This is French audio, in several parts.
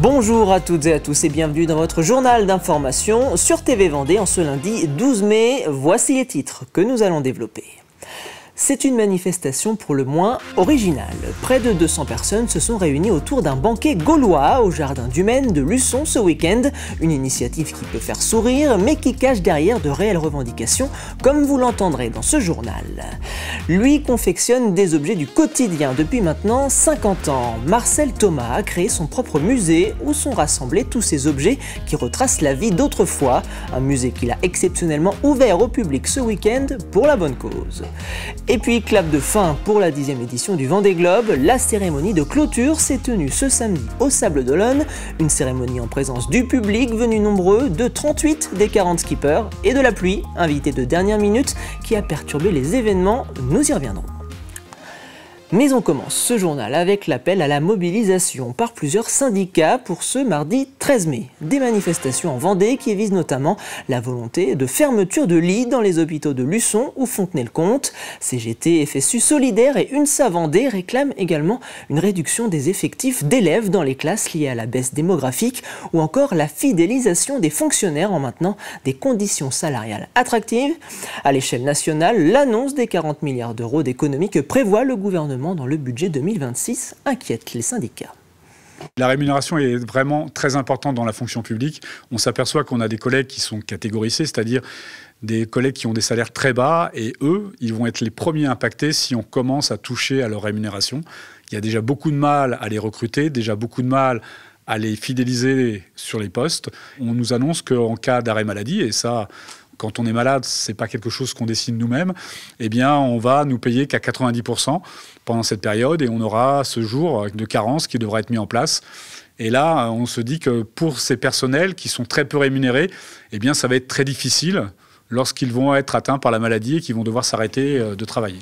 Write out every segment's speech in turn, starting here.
Bonjour à toutes et à tous et bienvenue dans votre journal d'information sur TV Vendée en ce lundi 12 mai. Voici les titres que nous allons développer. C'est une manifestation pour le moins originale. Près de 200 personnes se sont réunies autour d'un banquet gaulois au jardin du Maine de Luçon ce week-end. Une initiative qui peut faire sourire mais qui cache derrière de réelles revendications comme vous l'entendrez dans ce journal. Lui confectionne des objets du quotidien depuis maintenant 50 ans. Marcel Thomas a créé son propre musée où sont rassemblés tous ces objets qui retracent la vie d'autrefois. Un musée qu'il a exceptionnellement ouvert au public ce week-end pour la bonne cause. Et puis, clap de fin pour la 10e édition du Vendée Globe. La cérémonie de clôture s'est tenue ce samedi au Sables d'Olonne. Une cérémonie en présence du public venu nombreux, de 38 des 40 skippers et de la pluie, invité de dernière minute, qui a perturbé les événements. Nous y reviendrons. Mais on commence ce journal avec l'appel à la mobilisation par plusieurs syndicats pour ce mardi 13 mai. Des manifestations en Vendée qui visent notamment la volonté de fermeture de lits dans les hôpitaux de Luçon ou Fontenay-le-Comte. CGT, FSU Solidaire et UNSA Vendée réclament également une réduction des effectifs d'élèves dans les classes liées à la baisse démographique ou encore la fidélisation des fonctionnaires en maintenant des conditions salariales attractives. À l'échelle nationale, l'annonce des 40 milliards d'euros d'économies que prévoit le gouvernement dans le budget 2026 inquiète les syndicats. La rémunération est vraiment très importante dans la fonction publique. On s'aperçoit qu'on a des collègues qui sont catégorisés, c'est-à-dire des collègues qui ont des salaires très bas et eux, ils vont être les premiers impactés si on commence à toucher à leur rémunération. Il y a déjà beaucoup de mal à les recruter, déjà beaucoup de mal à les fidéliser sur les postes. On nous annonce qu'en cas d'arrêt maladie, et ça, quand on est malade, c'est pas quelque chose qu'on décide nous-mêmes, eh bien, on va nous payer qu'à 90% pendant cette période et on aura ce jour de carence qui devra être mis en place. Et là, on se dit que pour ces personnels qui sont très peu rémunérés, eh bien, ça va être très difficile lorsqu'ils vont être atteints par la maladie et qu'ils vont devoir s'arrêter de travailler.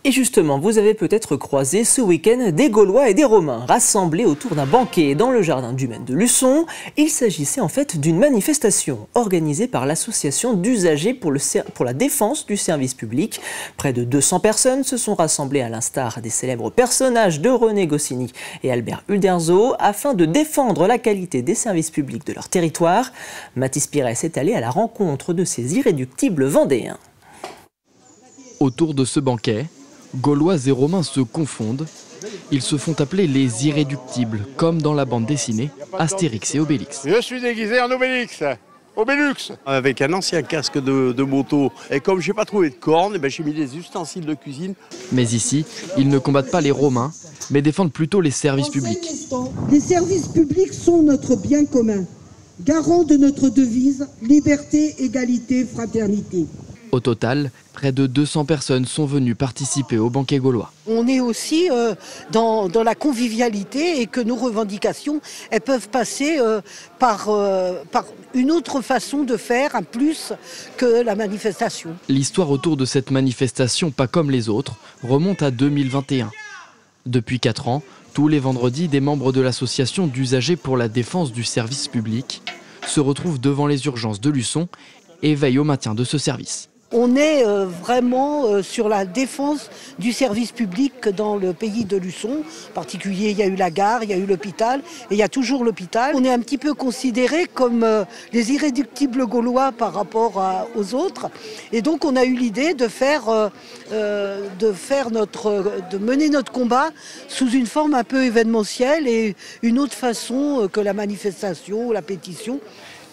Et justement, vous avez peut-être croisé ce week-end des Gaulois et des Romains rassemblés autour d'un banquet dans le jardin du Maine de Luçon. Il s'agissait en fait d'une manifestation organisée par l'association d'usagers pour la défense du service public. Près de 200 personnes se sont rassemblées à l'instar des célèbres personnages de René Goscinny et Albert Uderzo afin de défendre la qualité des services publics de leur territoire. Mathis Pires est allé à la rencontre de ces irréductibles Vendéens. Autour de ce banquet, Gaulois et Romains se confondent. Ils se font appeler les irréductibles, comme dans la bande dessinée Astérix et Obélix. Je suis déguisé en Obélix. Obélux. Avec un ancien casque de moto, et comme je n'ai pas trouvé de cornes, j'ai mis des ustensiles de cuisine. Mais ici, ils ne combattent pas les Romains, mais défendent plutôt les services publics. Les services publics sont notre bien commun, garant de notre devise liberté, égalité, fraternité. Au total, près de 200 personnes sont venues participer au banquet gaulois. On est aussi dans la convivialité et que nos revendications, elles peuvent passer par une autre façon de faire, un plus que la manifestation. L'histoire autour de cette manifestation, pas comme les autres, remonte à 2021. Depuis 4 ans, tous les vendredis, des membres de l'association d'usagers pour la défense du service public se retrouvent devant les urgences de Luçon et veillent au maintien de ce service. On est vraiment sur la défense du service public dans le pays de Luçon. En particulier, il y a eu la gare, il y a eu l'hôpital et il y a toujours l'hôpital. On est un petit peu considérés comme les irréductibles Gaulois par rapport aux autres. Et donc, on a eu l'idée de mener notre combat sous une forme un peu événementielle et une autre façon que la manifestation ou la pétition.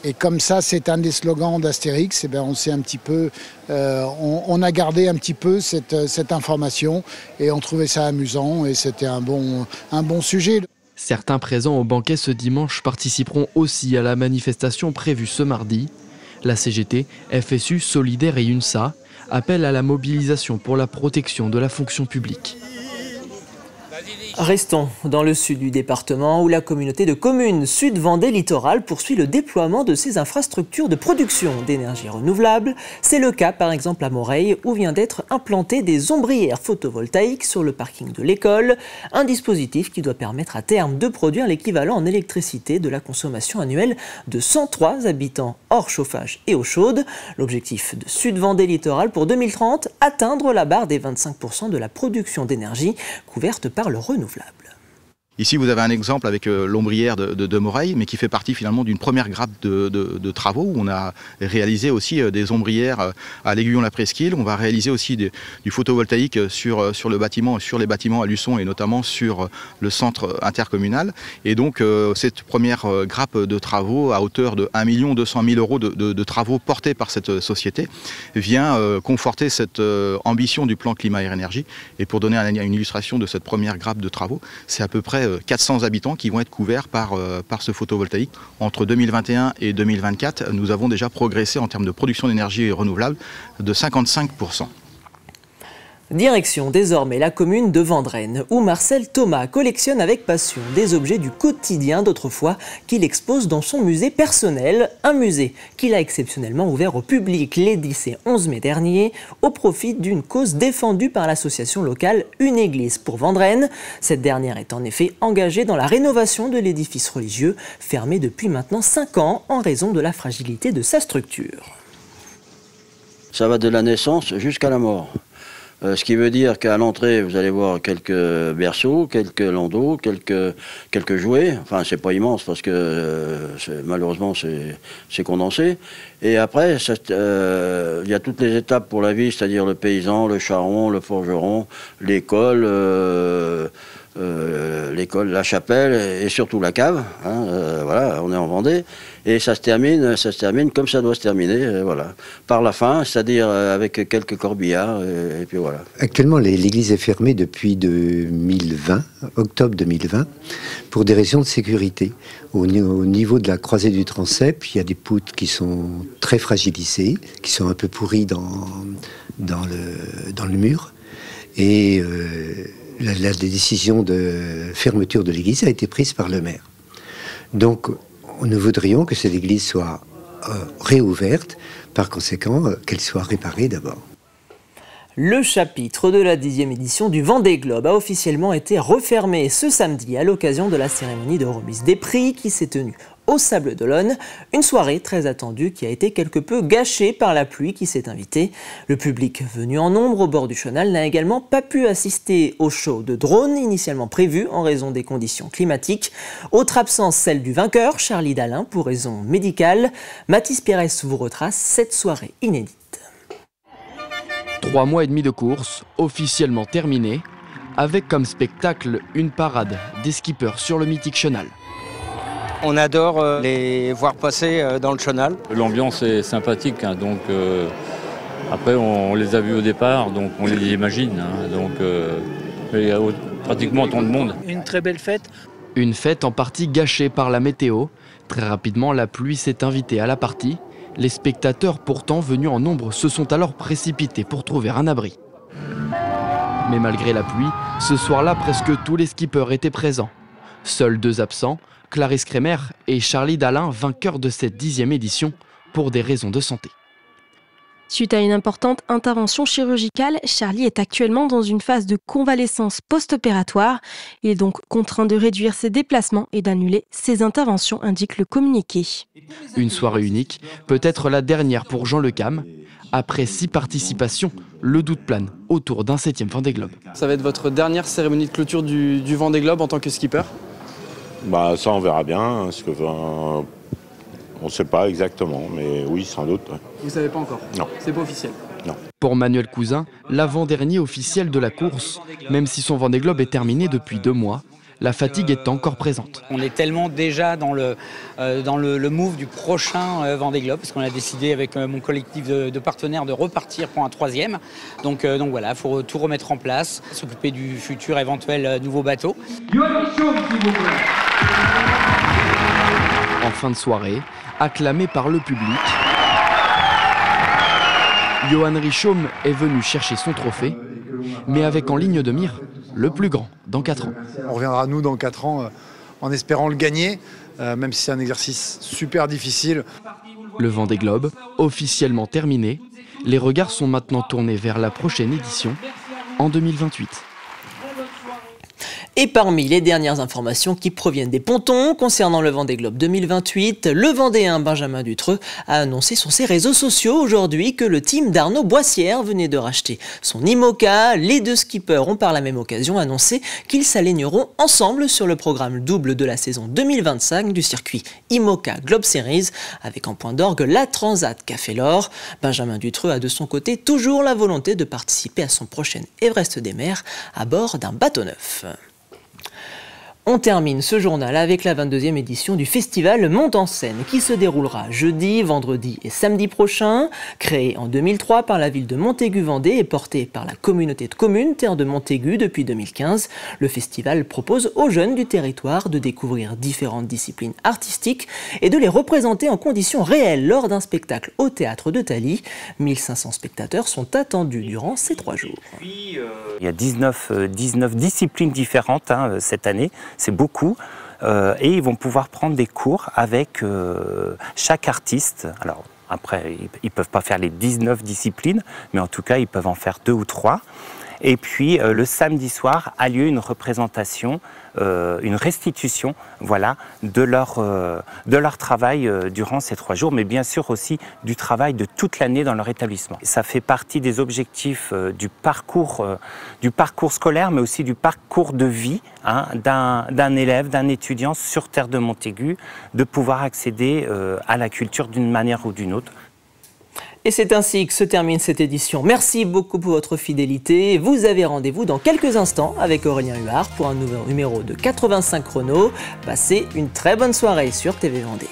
Et comme ça, c'est un des slogans d'Astérix. Et on s'est un petit peu, on a gardé un petit peu cette information et on trouvait ça amusant et c'était un bon sujet. Certains présents au banquet ce dimanche participeront aussi à la manifestation prévue ce mardi. La CGT, FSU, Solidaire et UNSA appellent à la mobilisation pour la protection de la fonction publique. Restons dans le sud du département où la communauté de communes Sud Vendée Littoral poursuit le déploiement de ses infrastructures de production d'énergie renouvelable. C'est le cas par exemple à Moreil où vient d'être implanté des ombrières photovoltaïques sur le parking de l'école. Un dispositif qui doit permettre à terme de produire l'équivalent en électricité de la consommation annuelle de 103 habitants hors chauffage et eau chaude. L'objectif de Sud Vendée Littoral pour 2030, atteindre la barre des 25% de la production d'énergie couverte par le renouvelable. Ici, vous avez un exemple avec l'ombrière de Moreil, mais qui fait partie finalement d'une première grappe de travaux où on a réalisé aussi des ombrières à l'Aiguillon-la-Presqu'île. On va réaliser aussi du photovoltaïque sur le bâtiment, sur les bâtiments à Luçon et notamment sur le centre intercommunal. Et donc, cette première grappe de travaux à hauteur de 1 200 000 € de travaux portés par cette société vient conforter cette ambition du plan climat-air-énergie. Et pour donner une illustration de cette première grappe de travaux, c'est à peu près 400 habitants qui vont être couverts par ce photovoltaïque. Entre 2021 et 2024, nous avons déjà progressé en termes de production d'énergie renouvelable de 55%. Direction désormais la commune de Vendrennes, où Marcel Thomas collectionne avec passion des objets du quotidien d'autrefois qu'il expose dans son musée personnel, un musée qu'il a exceptionnellement ouvert au public les 10 et 11 mai dernier, au profit d'une cause défendue par l'association locale Une Église pour Vendrennes. Cette dernière est en effet engagée dans la rénovation de l'édifice religieux, fermé depuis maintenant 5 ans en raison de la fragilité de sa structure. Ça va de la naissance jusqu'à la mort. Ce qui veut dire qu'à l'entrée, vous allez voir quelques berceaux, quelques landaux, quelques jouets. Enfin, c'est pas immense parce que malheureusement, c'est condensé. Et après, il y a toutes les étapes pour la vie, c'est-à-dire le paysan, le charron, le forgeron, l'école, la chapelle et surtout la cave. Voilà, on est en Vendée. Et ça se termine comme ça doit se terminer, voilà, par la fin, c'est-à-dire avec quelques corbillards, et puis voilà. Actuellement, l'église est fermée depuis 2020, octobre 2020, pour des raisons de sécurité. Au niveau de la croisée du transept, il y a des poutres qui sont très fragilisées, qui sont un peu pourries dans le mur, et la décision de fermeture de l'église a été prise par le maire. Donc, nous voudrions que cette église soit réouverte, par conséquent qu'elle soit réparée d'abord. Le chapitre de la 10e édition du Vendée Globe a officiellement été refermé ce samedi à l'occasion de la cérémonie de remise des prix qui s'est tenue au Sable d'Olonne, une soirée très attendue qui a été quelque peu gâchée par la pluie qui s'est invitée. Le public venu en nombre au bord du Chenal n'a également pas pu assister au show de drones initialement prévu en raison des conditions climatiques. Autre absence, celle du vainqueur, Charlie Dalin, pour raison médicale. Mathis Pérez vous retrace cette soirée inédite. 3 mois et demi de course, officiellement terminée, avec comme spectacle une parade des skippers sur le mythique Chenal. On adore les voir passer dans le Chenal. L'ambiance est sympathique, hein, donc après on les a vus au départ, donc on les imagine. Hein, donc il y a pratiquement tant de monde. Une très belle fête. Une fête en partie gâchée par la météo. Très rapidement, la pluie s'est invitée à la partie. Les spectateurs, pourtant venus en nombre, se sont alors précipités pour trouver un abri. Mais malgré la pluie, ce soir-là, presque tous les skippers étaient présents. Seuls 2 absents, Clarisse Kremer et Charlie Dalin, vainqueurs de cette 10e édition, pour des raisons de santé. Suite à une importante intervention chirurgicale, Charlie est actuellement dans une phase de convalescence post-opératoire. Il est donc contraint de réduire ses déplacements et d'annuler ses interventions, indique le communiqué. Une soirée unique, peut-être la dernière pour Jean Le Cam. Après 6 participations, le doute plane autour d'un 7e Vendée Globe. Ça va être votre dernière cérémonie de clôture du Vendée Globe en tant que skipper ? Bah ça on verra bien, parce que on ne sait pas exactement, mais oui sans doute. Vous ne savez pas encore? Non. C'est pas officiel? Non. Pour Manuel Cousin, l'avant-dernier officiel de la course, même si son Vendée Globe est terminé depuis 2 mois, la fatigue est encore présente. On est tellement déjà dans le move du prochain Vendée Globe, parce qu'on a décidé avec mon collectif de partenaires de repartir pour un 3e. Donc voilà, il faut tout remettre en place, s'occuper du futur éventuel nouveau bateau. En fin de soirée, acclamé par le public, Johan Richomme est venu chercher son trophée, mais avec en ligne de mire le plus grand dans 4 ans. On reviendra nous dans 4 ans en espérant le gagner, même si c'est un exercice super difficile. Le Vendée Globe, officiellement terminé, les regards sont maintenant tournés vers la prochaine édition, en 2028. Et parmi les dernières informations qui proviennent des pontons concernant le Vendée Globe 2028, le Vendéen Benjamin Dutreux a annoncé sur ses réseaux sociaux aujourd'hui que le team d'Arnaud Boissière venait de racheter son IMOCA. Les deux skippers ont par la même occasion annoncé qu'ils s'aligneront ensemble sur le programme double de la saison 2025 du circuit IMOCA Globe Series, avec en point d'orgue la Transat Café L'Or. Benjamin Dutreux a de son côté toujours la volonté de participer à son prochain Everest des mers à bord d'un bateau neuf. On termine ce journal avec la 22e édition du festival Monte en Scène qui se déroulera jeudi, vendredi et samedi prochain. Créé en 2003 par la ville de Montaigu-Vendée et porté par la communauté de communes Terre de Montaigu depuis 2015, le festival propose aux jeunes du territoire de découvrir différentes disciplines artistiques et de les représenter en conditions réelles lors d'un spectacle au théâtre de Thaly. 1500 spectateurs sont attendus durant ces 3 jours. Il y a 19 disciplines différentes cette année. C'est beaucoup, et ils vont pouvoir prendre des cours avec chaque artiste. Alors après, ils ne peuvent pas faire les 19 disciplines, mais en tout cas, ils peuvent en faire 2 ou 3. Et puis, le samedi soir a lieu une représentation, une restitution, voilà, de leur travail durant ces 3 jours, mais bien sûr aussi du travail de toute l'année dans leur établissement. Ça fait partie des objectifs du parcours scolaire, mais aussi du parcours de vie d'un élève, d'un étudiant sur Terre de Montaigu, de pouvoir accéder à la culture d'une manière ou d'une autre. Et c'est ainsi que se termine cette édition. Merci beaucoup pour votre fidélité. Vous avez rendez-vous dans quelques instants avec Aurélien Huard pour un nouveau numéro de 85 chrono. Passez une très bonne soirée sur TV Vendée.